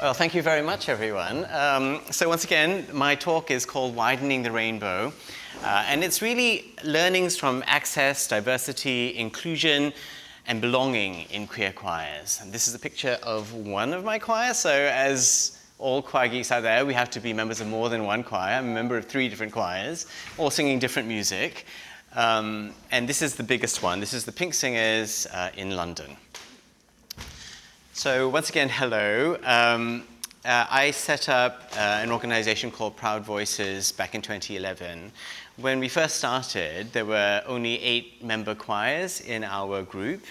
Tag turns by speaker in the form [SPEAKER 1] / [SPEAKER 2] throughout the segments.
[SPEAKER 1] Well, thank you very much, everyone. So once again, my talk is called Widening the Rainbow. And it's really learnings from access, diversity, inclusion, and belonging in queer choirs. And this is a picture of one of my choirs. So as all choir geeks out there, we have to be members of more than one choir. I'm a member of 3 different choirs, all singing different music. And this is the biggest one. This is the Pink Singers in London. So once again, hello. I set up an organization called Proud Voices back in 2011. When we first started, there were only 8-member choirs in our group.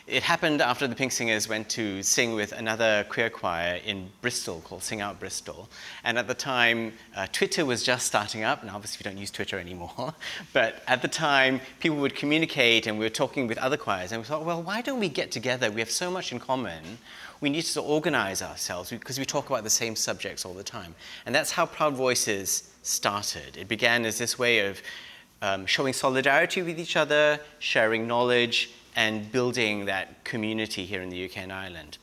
[SPEAKER 1] It happened after the Pink Singers went to sing with another queer choir in Bristol called Sing Out Bristol. And at the time, Twitter was just starting up, and obviously we don't use Twitter anymore. But at the time, people would communicate, and we were talking with other choirs, and we thought, well, why don't we get together? We have so much in common. We need to organize ourselves because we talk about the same subjects all the time. And that's how Proud Voices started. It began as this way of showing solidarity with each other, sharing knowledge, and building that community here in the UK and Ireland.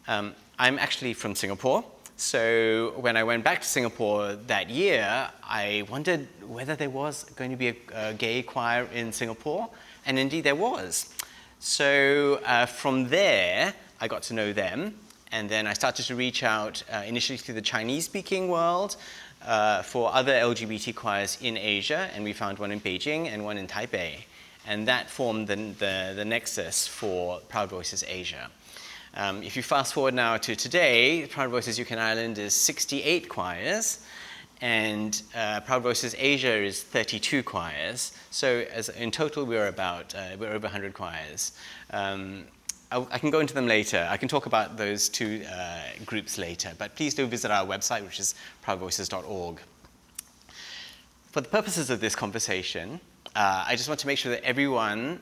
[SPEAKER 1] I'm actually from Singapore, so when I went back to Singapore that year, I wondered whether there was going to be a gay choir in Singapore, and indeed there was. So from there, I got to know them, and then I started to reach out initially to the Chinese-speaking world for other LGBT choirs in Asia, and we found one in Beijing and one in Taipei. And that formed the nexus for Proud Voices Asia. If you fast forward now to today, Proud Voices UK and Ireland is 68 choirs, and Proud Voices Asia is 32 choirs. So in total, we're over 100 choirs. I can go into them later. I can talk about those 2 groups later, but please do visit our website, which is proudvoices.org. For the purposes of this conversation, I just want to make sure that everyone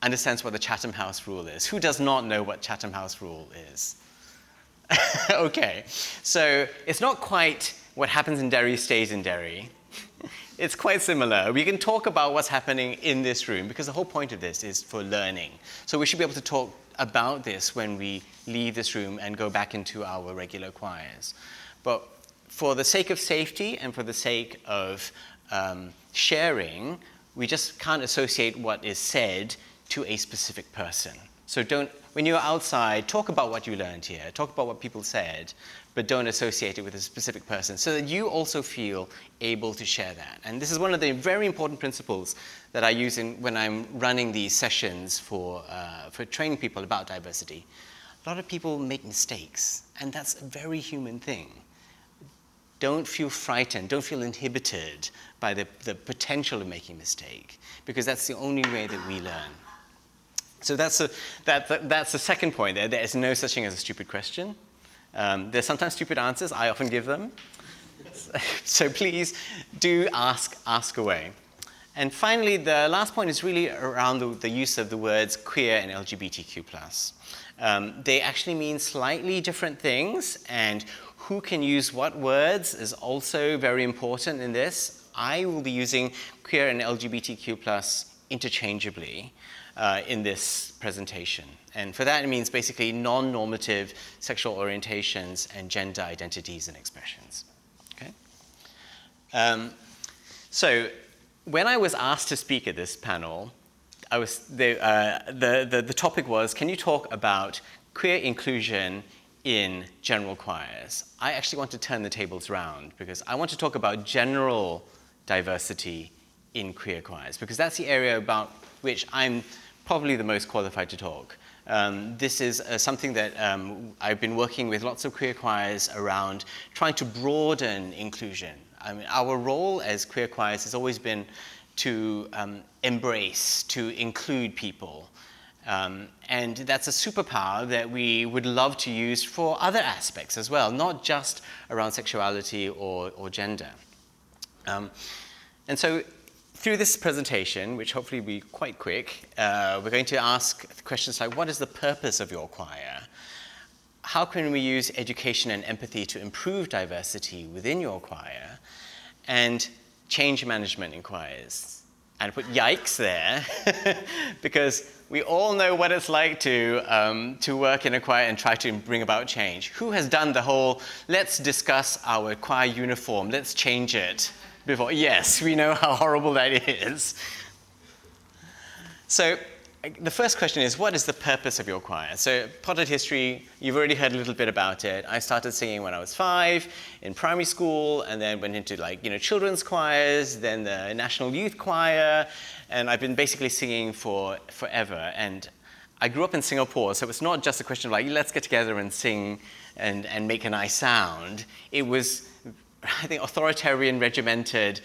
[SPEAKER 1] understands what the Chatham House Rule is. Who does not know what Chatham House Rule is? Okay, so it's not quite what happens in Derry stays in Derry. It's quite similar. We can talk about what's happening in this room because the whole point of this is for learning. So we should be able to talk about this when we leave this room and go back into our regular choirs. But for the sake of safety and for the sake of sharing, we just can't associate what is said to a specific person. So when you're outside, talk about what you learned here, talk about what people said, but don't associate it with a specific person so that you also feel able to share that. And this is one of the very important principles that I use when I'm running these sessions for training people about diversity. A lot of people make mistakes, and that's a very human thing. Don't feel frightened, don't feel inhibited by the potential of making a mistake, because that's the only way that we learn. So that's the second point there. There is no such thing as a stupid question. There's sometimes stupid answers. I often give them. So please do ask away. And finally, the last point is really around the use of the words queer and LGBTQ+. They actually mean slightly different things, and who can use what words is also very important in this. I will be using queer and LGBTQ+ interchangeably in this presentation. And for that, it means basically non-normative sexual orientations and gender identities and expressions. Okay? So when I was asked to speak at this panel, the topic was, can you talk about queer inclusion in general choirs? I actually want to turn the tables around because I want to talk about general diversity in queer choirs, because that's the area about which I'm probably the most qualified to talk. This is something that I've been working with lots of queer choirs around trying to broaden inclusion. I mean, our role as queer choirs has always been to embrace, to include people. And that's a superpower that we would love to use for other aspects as well, not just around sexuality or gender. And so through this presentation, which hopefully will be quite quick, we're going to ask questions like, what is the purpose of your choir? How can we use education and empathy to improve diversity within your choir? And change management in choirs. And I put yikes there, because we all know what it's like to work in a choir and try to bring about change. Who has done the whole, let's discuss our choir uniform, let's change it before? Yes, we know how horrible that is. So the first question is, what is the purpose of your choir? So potted history, you've already heard a little bit about it. I started singing when I was 5 in primary school, and then went into children's choirs, then the National Youth Choir, and I've been basically singing forever. And I grew up in Singapore, so it's not just a question of let's get together and sing and make a nice sound. It was, I think, authoritarian, regimented,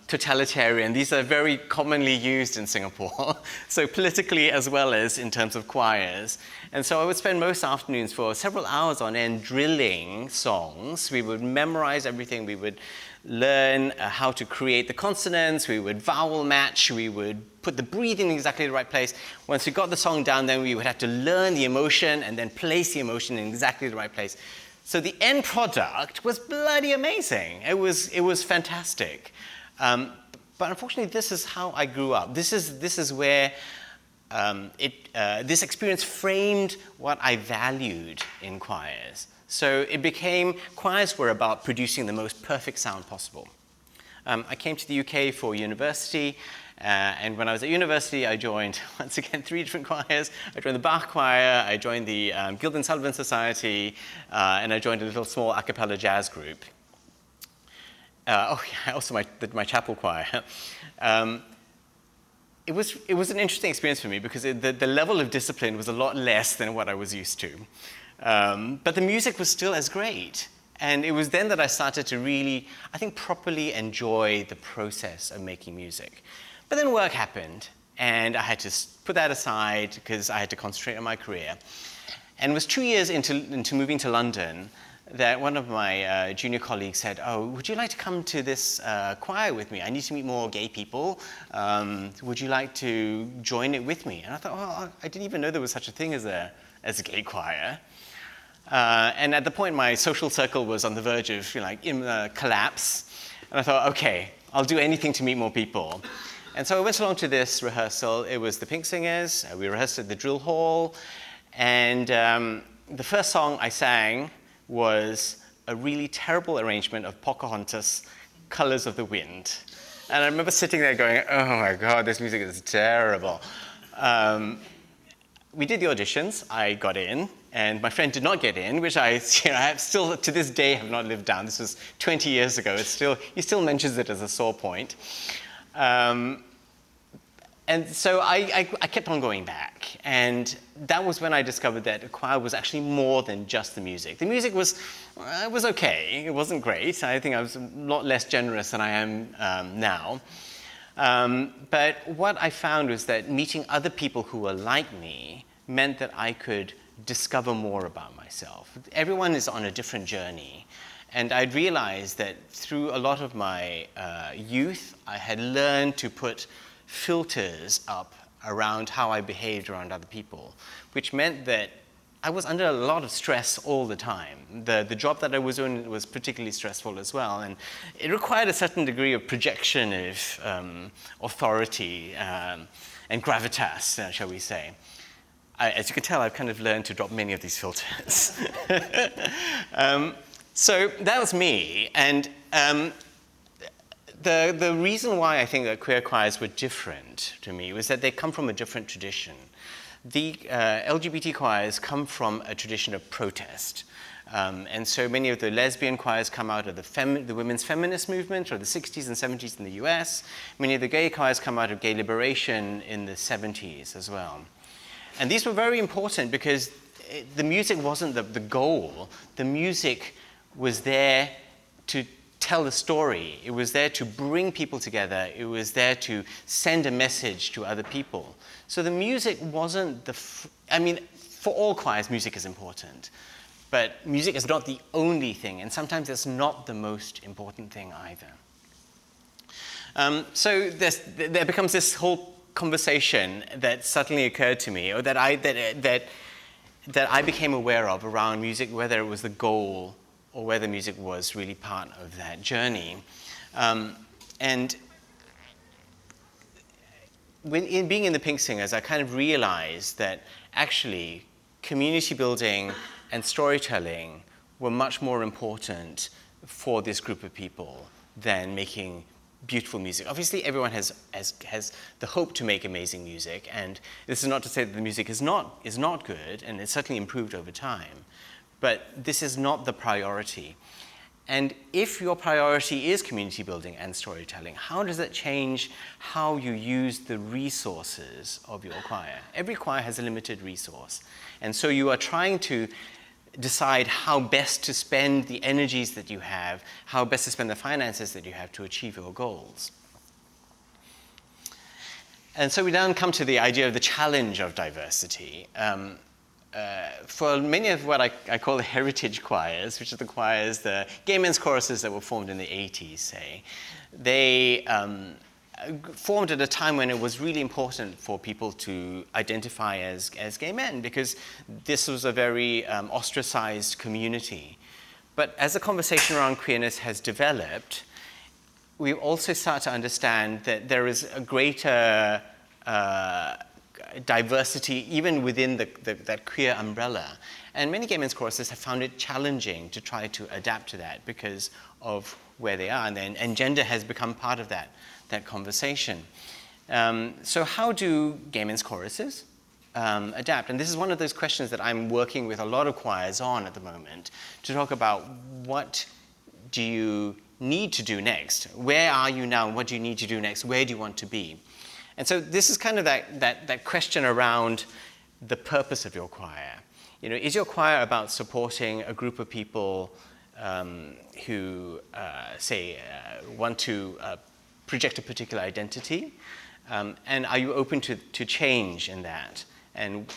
[SPEAKER 1] totalitarian. These are very commonly used in Singapore, so politically as well as in terms of choirs. And so I would spend most afternoons for several hours on end drilling songs. We would memorize everything. We would learn how to create the consonants. We would vowel match. We would put the breathing in exactly the right place. Once we got the song down, then we would have to learn the emotion and then place the emotion in exactly the right place. So the end product was bloody amazing. It was fantastic. But unfortunately, this is how I grew up. This is where this experience framed what I valued in choirs. So it became, choirs were about producing the most perfect sound possible. I came to the UK for university. And when I was at university, I joined, once again, 3 different choirs. I joined the Bach Choir, I joined the Guild and Sullivan Society, and I joined a little small a cappella jazz group. Also my chapel choir. It was an interesting experience for me because the level of discipline was a lot less than what I was used to. But the music was still as great. And it was then that I started to really, I think, properly enjoy the process of making music. But then work happened, and I had to put that aside because I had to concentrate on my career. And it was 2 years into moving to London that one of my junior colleagues said, "Oh, would you like to come to this choir with me? I need to meet more gay people. Would you like to join it with me?" And I thought, well, I didn't even know there was such a thing as a gay choir. And at the point, my social circle was on the verge of collapse. And I thought, okay, I'll do anything to meet more people. And so I went along to this rehearsal. It was the Pink Singers. We rehearsed at the drill hall. And the first song I sang was a really terrible arrangement of Pocahontas' Colors of the Wind. And I remember sitting there going, oh my God, this music is terrible. We did the auditions. I got in. And my friend did not get in, which I have still, to this day, have not lived down. This was 20 years ago. He still mentions it as a sore point. And so I kept on going back. And that was when I discovered that a choir was actually more than just the music. The music was okay. It wasn't great. I think I was a lot less generous than I am now. But what I found was that meeting other people who were like me meant that I could discover more about myself. Everyone is on a different journey. And I'd realized that through a lot of my youth, I had learned to put filters up around how I behaved around other people, which meant that I was under a lot of stress all the time. The job that I was doing was particularly stressful as well, and it required a certain degree of projection of authority and gravitas, shall we say. As you can tell, I've kind of learned to drop many of these filters. So that was me, and the reason why I think that queer choirs were different to me was that they come from a different tradition. The LGBT choirs come from a tradition of protest. And so many of the lesbian choirs come out of the women's feminist movement of the 60s and 70s in the US. Many of the gay choirs come out of gay liberation in the 70s as well. And these were very important because the music wasn't the goal. The music was there to tell the story. It was there to bring people together. It was there to send a message to other people. So the music wasn't for all choirs, music is important. But music is not the only thing, and sometimes it's not the most important thing either. So there becomes this whole conversation that suddenly occurred to me, or that I became aware of around music, whether it was the goal or whether music was really part of that journey. And in being in the Pink Singers, I kind of realized that actually community building and storytelling were much more important for this group of people than making beautiful music. Obviously, everyone has the hope to make amazing music, and this is not to say that the music is not good, and it's certainly improved over time, but this is not the priority. And if your priority is community building and storytelling, how does that change how you use the resources of your choir? Every choir has a limited resource, and so you are trying to decide how best to spend the energies that you have, how best to spend the finances that you have to achieve your goals. And so we then come to the idea of the challenge of diversity. For many of what I call the heritage choirs, which are the choirs, the gay men's choruses that were formed in the 80s, say, they formed at a time when it was really important for people to identify as gay men, because this was a very ostracized community. But as the conversation around queerness has developed, we also start to understand that there is a greater diversity even within that queer umbrella. And many gay men's choruses have found it challenging to try to adapt to that because of where they are, and gender has become part of that conversation. So how do gay men's choruses adapt? And this is one of those questions that I'm working with a lot of choirs on at the moment, to talk about what do you need to do next? Where are you now, and what do you need to do next? Where do you want to be? And so this is kind of that question around the purpose of your choir. You know, is your choir about supporting a group of people who, want to project a particular identity? And are you open to change in that? And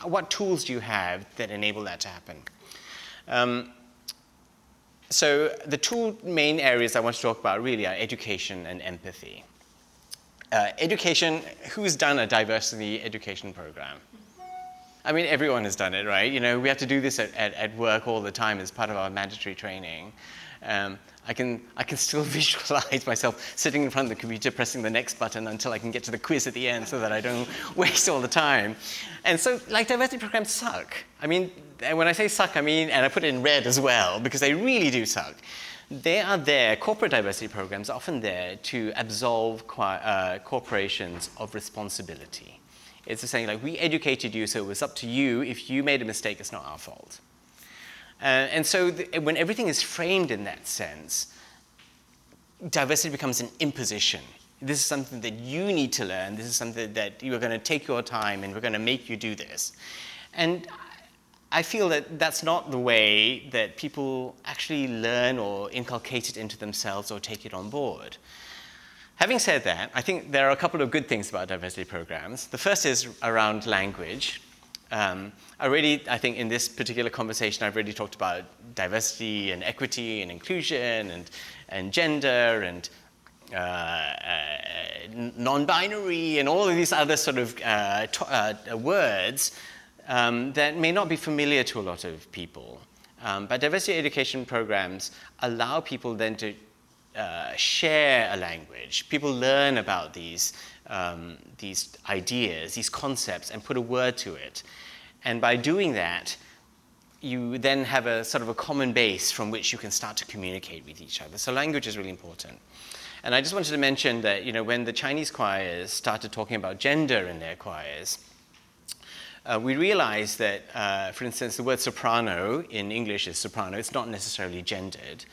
[SPEAKER 1] what tools do you have that enable that to happen? So the two main areas I want to talk about really are education and empathy. Education, who's done a diversity education program? I mean, everyone has done it, right? You know, we have to do this at work all the time as part of our mandatory training. I can still visualize myself sitting in front of the computer pressing the next button until I can get to the quiz at the end so that I don't waste all the time. And so, like, diversity programs suck. I mean, when I say suck, I mean, and I put it in red as well, because they really do suck. They are there, corporate diversity programs are often there to absolve corporations of responsibility. It's just saying, like, we educated you, so it was up to you. If you made a mistake, it's not our fault. And so when everything is framed in that sense, diversity becomes an imposition. This is something that you need to learn. This is something that you are going to take your time, and we're going to make you do this. And I feel that that's not the way that people actually learn or inculcate it into themselves or take it on board. Having said that, I think there are a couple of good things about diversity programs. The first is around language. I think in this particular conversation, I've already talked about diversity and equity and inclusion and gender and non-binary and all of these other sort of words that may not be familiar to a lot of people. But diversity education programs allow people then to share a language. People learn about these ideas, these concepts, and put a word to it. And by doing that, you then have a sort of a common base from which you can start to communicate with each other. So language is really important. And I just wanted to mention that, you know, when the Chinese choirs started talking about gender in their choirs, we realized that, for instance, the word soprano in English is soprano. It's not necessarily gendered.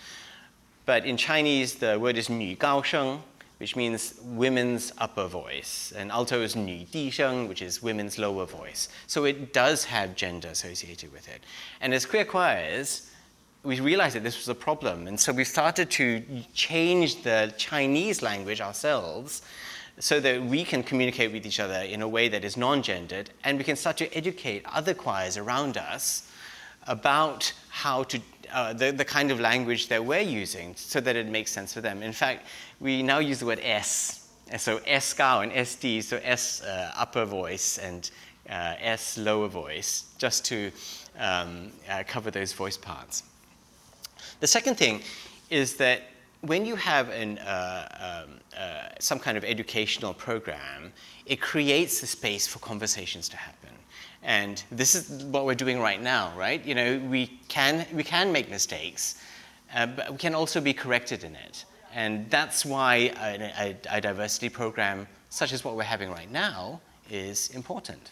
[SPEAKER 1] But in Chinese, the word is 女高声, which means women's upper voice. And alto is 女低声, which is women's lower voice. So it does have gender associated with it. And as queer choirs, we realized that this was a problem. And so we started to change the Chinese language ourselves so that we can communicate with each other in a way that is non-gendered, and we can start to educate other choirs around us about how to the kind of language that we're using so that it makes sense for them. In fact, we now use the word S. So S gao and SD, so S upper voice and S lower voice, just to cover those voice parts. The second thing is that when you have some kind of educational program, it creates the space for conversations to happen. And this is what we're doing right now, right? You know, we can make mistakes, but we can also be corrected in it. And that's why a diversity program, such as what we're having right now, is important.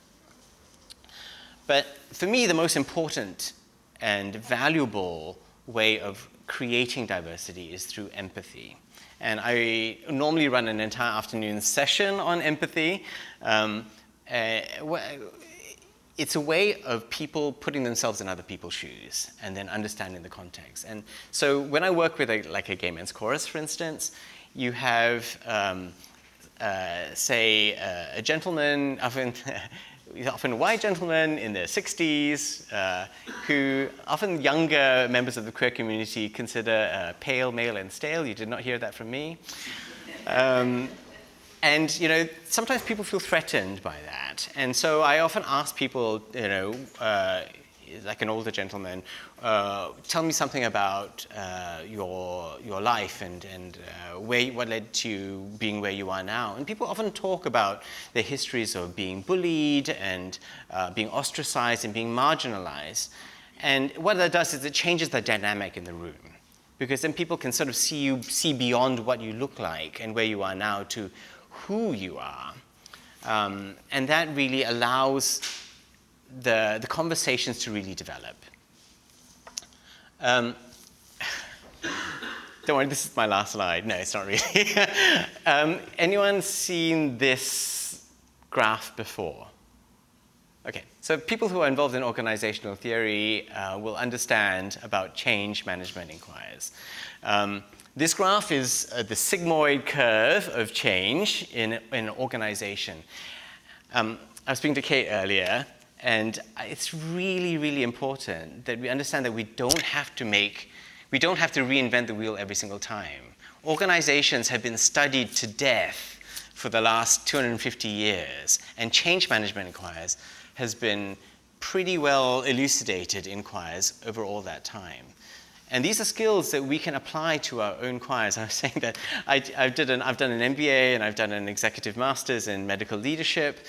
[SPEAKER 1] But for me, the most important and valuable way of creating diversity is through empathy. And I normally run an entire afternoon session on empathy. It's a way of people putting themselves in other people's shoes and then understanding the context. And so when I work with a gay men's chorus, for instance, you have, say, a gentleman, often a white gentleman in their 60s, who often younger members of the queer community consider pale, male, and stale. You did not hear that from me. And, you know, sometimes people feel threatened by that. And so I often ask people, you know, like an older gentleman, tell me something about your life and what led to you being where you are now. And people often talk about their histories of being bullied and being ostracized and being marginalized. And what that does is it changes the dynamic in the room. Because then people can sort of see beyond what you look like and where you are now to who you are. And that really allows the conversations to really develop. Don't worry, this is my last slide. No, it's not really. Anyone seen this graph before? Okay, so people who are involved in organizational theory will understand about change management inquiries. This graph is the sigmoid curve of change in an organization. I was speaking to Kate earlier, and it's really, really important that we understand that we don't have to reinvent the wheel every single time. Organizations have been studied to death for the last 250 years, and change management inquiries has been pretty well elucidated in choirs over all that time. And these are skills that we can apply to our own choirs. I was saying that I've done an MBA and I've done an executive master's in medical leadership.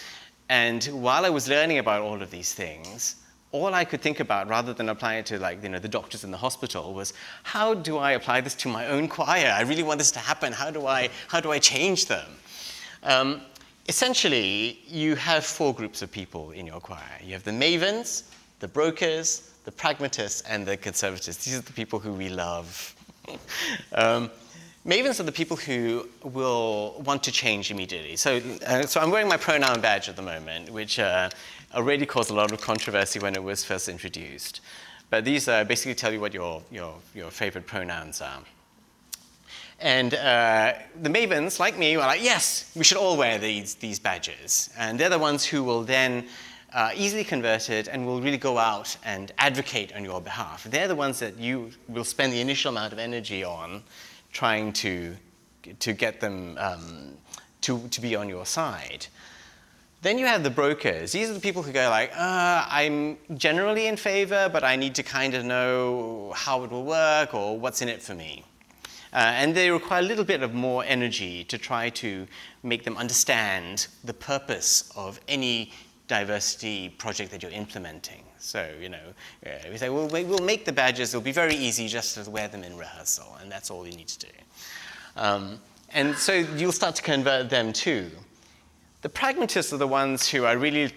[SPEAKER 1] And while I was learning about all of these things, all I could think about, rather than applying it to the doctors in the hospital, was how do I apply this to my own choir? I really want this to happen. How do I change them? Essentially, you have 4 groups of people in your choir. You have the mavens, the brokers, the pragmatists, and the conservatives. These are the people who we love. Mavens are the people who will want to change immediately. So I'm wearing my pronoun badge at the moment, which already caused a lot of controversy when it was first introduced. But these basically tell you what your favorite pronouns are. And the mavens, like me, were like, yes, we should all wear these badges. And they're the ones who will then easily converted and will really go out and advocate on your behalf. They're the ones that you will spend the initial amount of energy on trying to get them to be on your side. Then you have the brokers. These are the people who go like, I'm generally in favor, but I need to kind of know how it will work or what's in it for me. And they require a little bit of more energy to try to make them understand the purpose of any diversity project that you're implementing. So, we say, well, we'll make the badges. It'll be very easy just to wear them in rehearsal, and that's all you need to do. And so you'll start to convert them too. The pragmatists are the ones who are really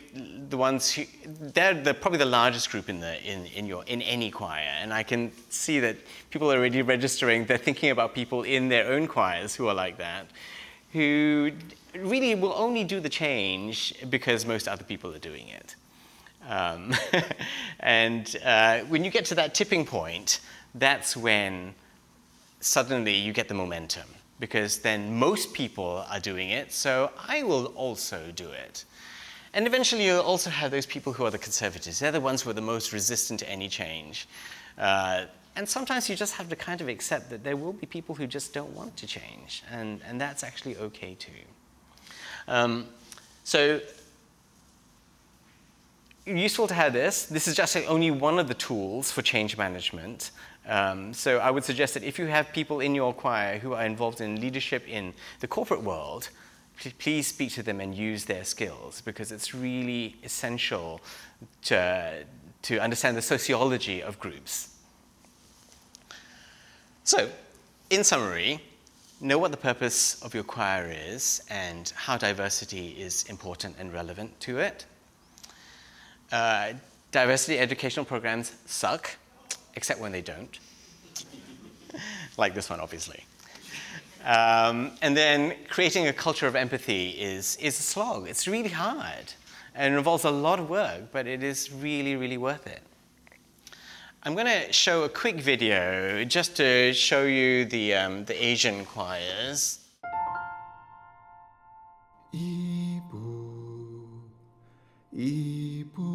[SPEAKER 1] the ones who, they're probably the largest group in any choir. And I can see that people are already registering. They're thinking about people in their own choirs who are like that, who really will only do the change because most other people are doing it. And when you get to that tipping point, that's when suddenly you get the momentum, because then most people are doing it, so I will also do it. And eventually you'll also have those people who are the conservatives. They're the ones who are the most resistant to any change. And sometimes you just have to kind of accept that there will be people who just don't want to change, and that's actually okay too. So useful to have this. This is just only one of the tools for change management. So I would suggest that if you have people in your choir who are involved in leadership in the corporate world, please speak to them and use their skills, because it's really essential to understand the sociology of groups. So, in summary, know what the purpose of your choir is and how diversity is important and relevant to it. Diversity educational programs suck, except when they don't. Like this one, obviously. And then creating a culture of empathy is a slog. It's really hard and involves a lot of work, but it is really, really worth it. I'm going to show a quick video just to show you the Asian choirs.
[SPEAKER 2] Ibu, Ibu,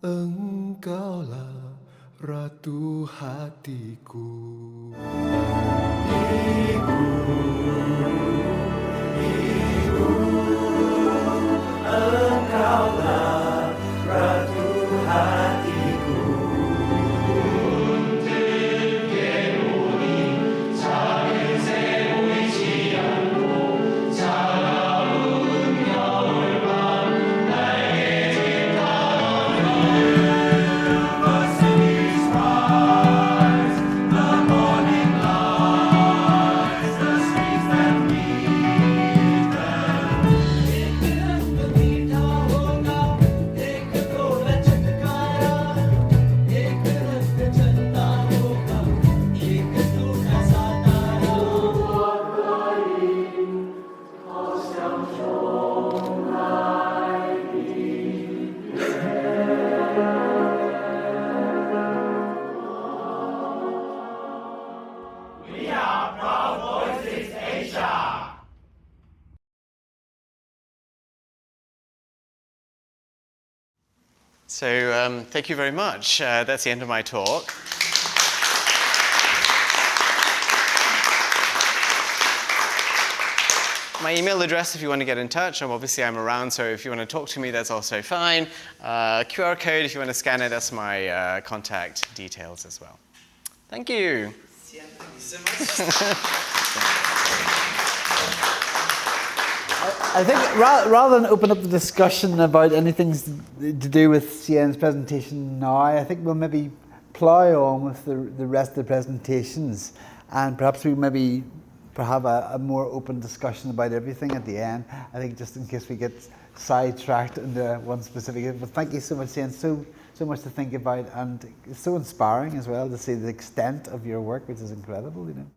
[SPEAKER 2] engkaulah ratu hatiku. Ibu, Ibu, engkaulah ratu hatiku.
[SPEAKER 1] So thank you very much. That's the end of my talk. My email address if you want to get in touch. Obviously I'm around, so if you want to talk to me, that's also fine. QR code, if you want to scan it, that's my contact details as well. Thank you.
[SPEAKER 3] Hsien, thank you so much.
[SPEAKER 4] I think rather than open up the discussion about anything to do with Hsien's presentation now, I think we'll maybe plough on with the rest of the presentations, and perhaps we maybe have a more open discussion about everything at the end. I think just in case we get sidetracked into one specific. But thank you so much, Hsien. So much to think about, and it's so inspiring as well to see the extent of your work, which is incredible, you know.